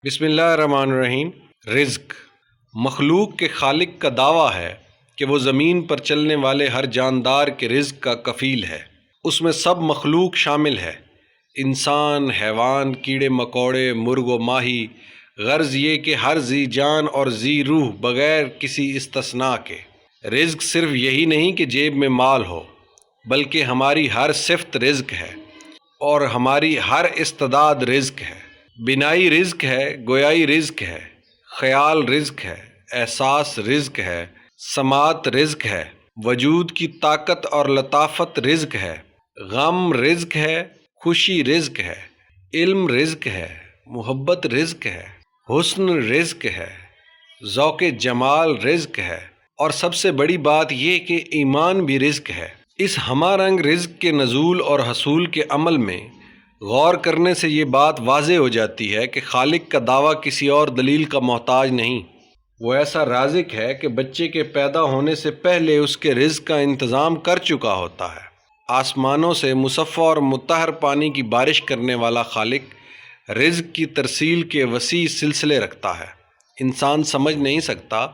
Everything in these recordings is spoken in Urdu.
بسم اللہ الرحمن الرحیم۔ رزق مخلوق کے خالق کا دعویٰ ہے کہ وہ زمین پر چلنے والے ہر جاندار کے رزق کا کفیل ہے۔ اس میں سب مخلوق شامل ہے، انسان، حیوان، کیڑے مکوڑے، مرغ و ماہی، غرض یہ کہ ہر ذی جان اور ذی روح بغیر کسی استثناء کے۔ رزق صرف یہی نہیں کہ جیب میں مال ہو، بلکہ ہماری ہر صفت رزق ہے اور ہماری ہر استعداد رزق ہے۔ بینائی رزق ہے، گویائی رزق ہے، خیال رزق ہے، احساس رزق ہے، سماعت رزق ہے، وجود کی طاقت اور لطافت رزق ہے، غم رزق ہے، خوشی رزق ہے، علم رزق ہے، محبت رزق ہے، حسن رزق ہے، ذوق جمال رزق ہے، اور سب سے بڑی بات یہ کہ ایمان بھی رزق ہے۔ اس ہمہ رنگ رزق کے نزول اور حصول کے عمل میں غور کرنے سے یہ بات واضح ہو جاتی ہے کہ خالق کا دعویٰ کسی اور دلیل کا محتاج نہیں۔ وہ ایسا رازق ہے کہ بچے کے پیدا ہونے سے پہلے اس کے رزق کا انتظام کر چکا ہوتا ہے۔ آسمانوں سے مصفہ اور مطہر پانی کی بارش کرنے والا خالق رزق کی ترسیل کے وسیع سلسلے رکھتا ہے۔ انسان سمجھ نہیں سکتا،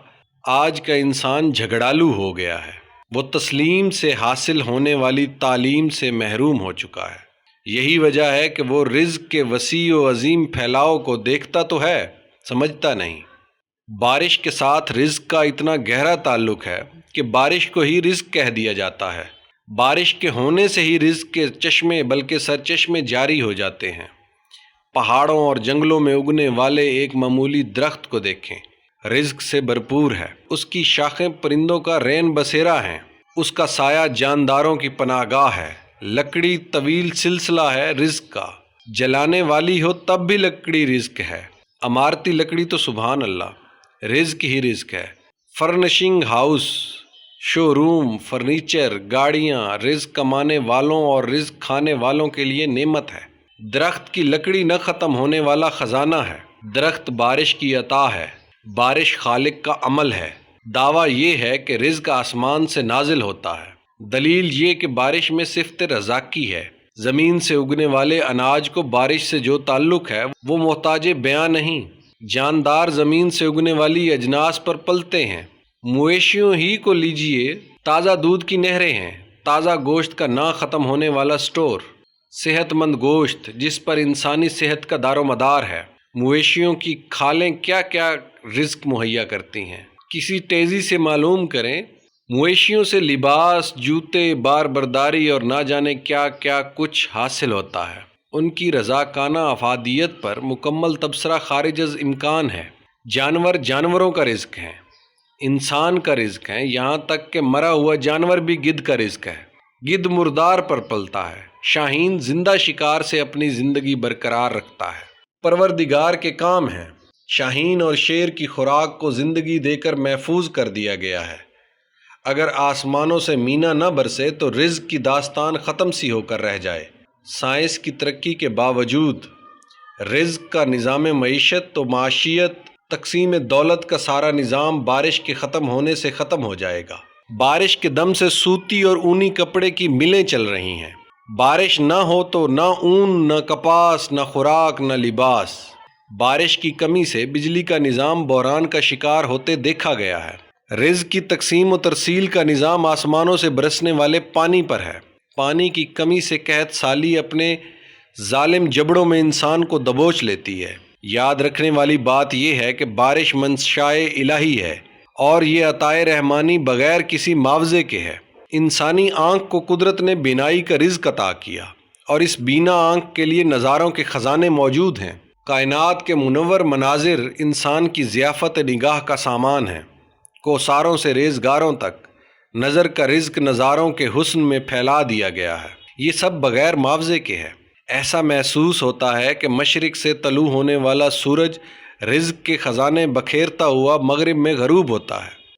آج کا انسان جھگڑالو ہو گیا ہے۔ وہ تسلیم سے حاصل ہونے والی تعلیم سے محروم ہو چکا ہے۔ یہی وجہ ہے کہ وہ رزق کے وسیع و عظیم پھیلاؤ کو دیکھتا تو ہے، سمجھتا نہیں۔ بارش کے ساتھ رزق کا اتنا گہرا تعلق ہے کہ بارش کو ہی رزق کہہ دیا جاتا ہے۔ بارش کے ہونے سے ہی رزق کے چشمے بلکہ سرچشمے جاری ہو جاتے ہیں۔ پہاڑوں اور جنگلوں میں اگنے والے ایک معمولی درخت کو دیکھیں، رزق سے بھرپور ہے۔ اس کی شاخیں پرندوں کا رین بسیرا ہیں، اس کا سایہ جانداروں کی پناہ گاہ ہے۔ لکڑی طویل سلسلہ ہے رزق کا، جلانے والی ہو تب بھی لکڑی رزق ہے۔ عمارتی لکڑی تو سبحان اللہ، رزق ہی رزق ہے۔ فرنشنگ ہاؤس، شو روم، فرنیچر، گاڑیاں رزق کمانے والوں اور رزق کھانے والوں کے لیے نعمت ہے۔ درخت کی لکڑی نہ ختم ہونے والا خزانہ ہے۔ درخت بارش کی عطا ہے، بارش خالق کا عمل ہے۔ دعویٰ یہ ہے کہ رزق آسمان سے نازل ہوتا ہے، دلیل یہ کہ بارش میں صفت رزاقی ہے۔ زمین سے اگنے والے اناج کو بارش سے جو تعلق ہے وہ محتاج بیان نہیں۔ جاندار زمین سے اگنے والی اجناس پر پلتے ہیں۔ مویشیوں ہی کو لیجئے، تازہ دودھ کی نہریں ہیں، تازہ گوشت کا نہ ختم ہونے والا سٹور، صحت مند گوشت جس پر انسانی صحت کا دار و مدار ہے۔ مویشیوں کی کھالیں کیا کیا رزق مہیا کرتی ہیں، کسی تیزی سے معلوم کریں۔ مویشیوں سے لباس، جوتے، بار برداری اور نہ جانے کیا کیا کچھ حاصل ہوتا ہے۔ ان کی رضاکانہ افادیت پر مکمل تبصرہ خارج از امکان ہے۔ جانور جانوروں کا رزق ہیں، انسان کا رزق ہیں، یہاں تک کہ مرا ہوا جانور بھی گدھ کا رزق ہے۔ گدھ مردار پر پلتا ہے، شاہین زندہ شکار سے اپنی زندگی برقرار رکھتا ہے۔ پروردگار کے کام ہیں۔ شاہین اور شیر کی خوراک کو زندگی دے کر محفوظ کر دیا گیا ہے۔ اگر آسمانوں سے مینا نہ برسے تو رزق کی داستان ختم سی ہو کر رہ جائے۔ سائنس کی ترقی کے باوجود رزق کا نظام معیشت تو معاشیت، تقسیم دولت کا سارا نظام بارش کے ختم ہونے سے ختم ہو جائے گا۔ بارش کے دم سے سوتی اور اونی کپڑے کی ملیں چل رہی ہیں۔ بارش نہ ہو تو نہ اون، نہ کپاس، نہ خوراک، نہ لباس۔ بارش کی کمی سے بجلی کا نظام بحران کا شکار ہوتے دیکھا گیا ہے۔ رزق کی تقسیم و ترسیل کا نظام آسمانوں سے برسنے والے پانی پر ہے۔ پانی کی کمی سے قحط سالی اپنے ظالم جبڑوں میں انسان کو دبوچ لیتی ہے۔ یاد رکھنے والی بات یہ ہے کہ بارش منشائے الہی ہے اور یہ عطائے رحمانی بغیر کسی معاوضے کے ہے۔ انسانی آنکھ کو قدرت نے بینائی کا رزق عطا کیا اور اس بینا آنکھ کے لیے نظاروں کے خزانے موجود ہیں۔ کائنات کے منور مناظر انسان کی ضیافت نگاہ کا سامان ہیں۔ کوثاروں سے ریزگاروں تک نظر کا رزق نظاروں کے حسن میں پھیلا دیا گیا ہے۔ یہ سب بغیر معاوضے کے ہے۔ ایسا محسوس ہوتا ہے کہ مشرق سے طلوع ہونے والا سورج رزق کے خزانے بکھیرتا ہوا مغرب میں غروب ہوتا ہے۔